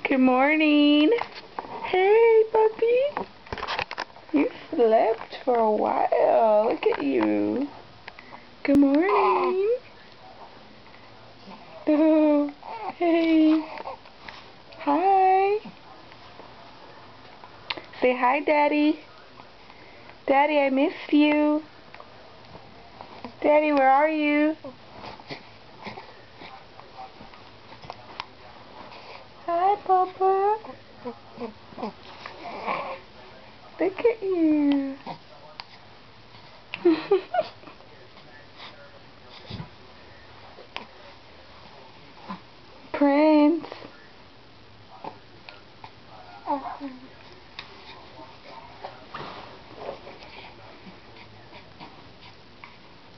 Good morning. Hey, puppy. You slept for a while. Look at you. Good morning. Oh, hey. Hi. Say hi, Daddy. Daddy, I missed you. Daddy, where are you? Hi, Papa. Look at you. Prince.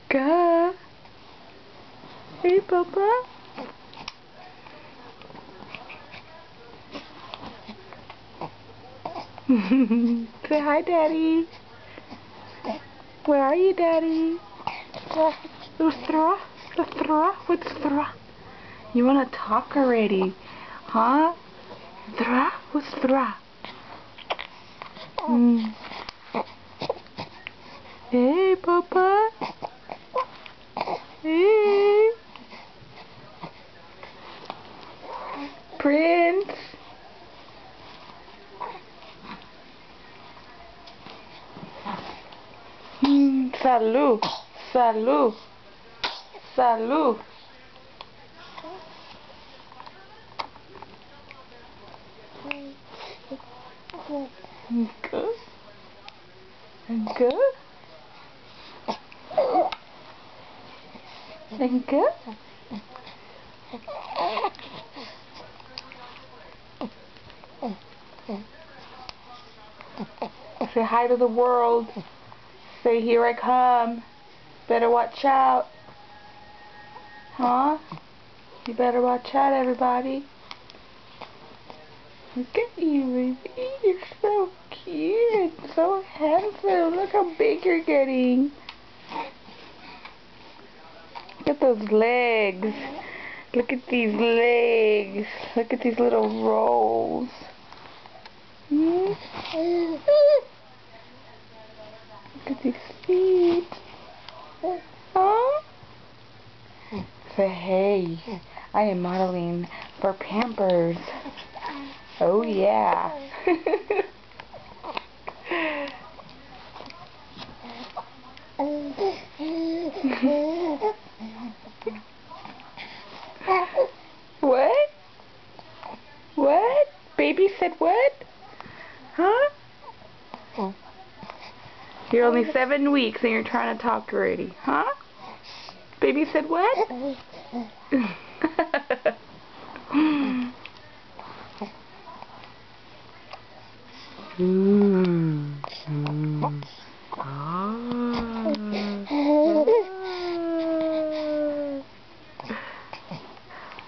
Go. Hey, Papa. Say hi, Daddy. Where are you, Daddy? Lustra? Lustra? What's Thra? You want to talk already? Huh? Thra? What's Thra? Hey, Papa. Hey. Prince. Salud. Salud. Salud. Good. Good. Good. Say hi to the world. Say, here I come. Better watch out. Huh? You better watch out, everybody. Look at you, baby. You're so cute. So handsome. Look how big you're getting. Look at those legs. Look at these legs. Look at these little rolls. Look at these feet. Huh? Say, hey, I am modeling for Pampers. Oh, yeah. What? What? Baby said what? Huh? You're only 7 weeks and you're trying to talk already. Huh? Baby said what?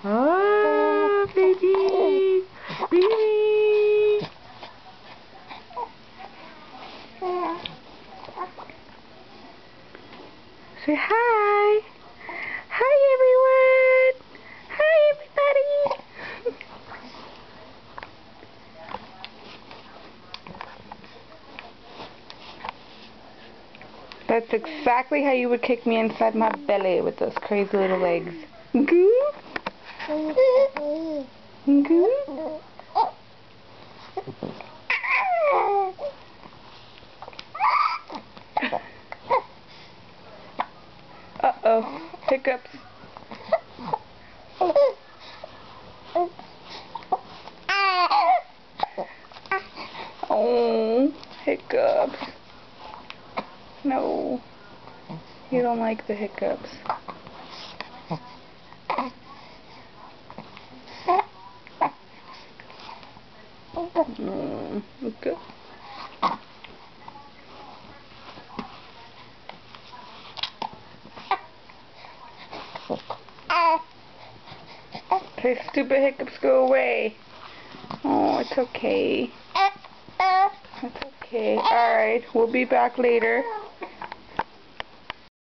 Oh, baby. Baby. Say hi. Hi, everyone. Hi, everybody. That's exactly how you would kick me inside my belly with those crazy little legs. Goo. Goo. Uh-oh. Hiccups. Oh, hiccups. No. You don't like the hiccups. Okay. Okay, stupid hiccups, go away. Oh, it's okay. It's okay. Alright, we'll be back later.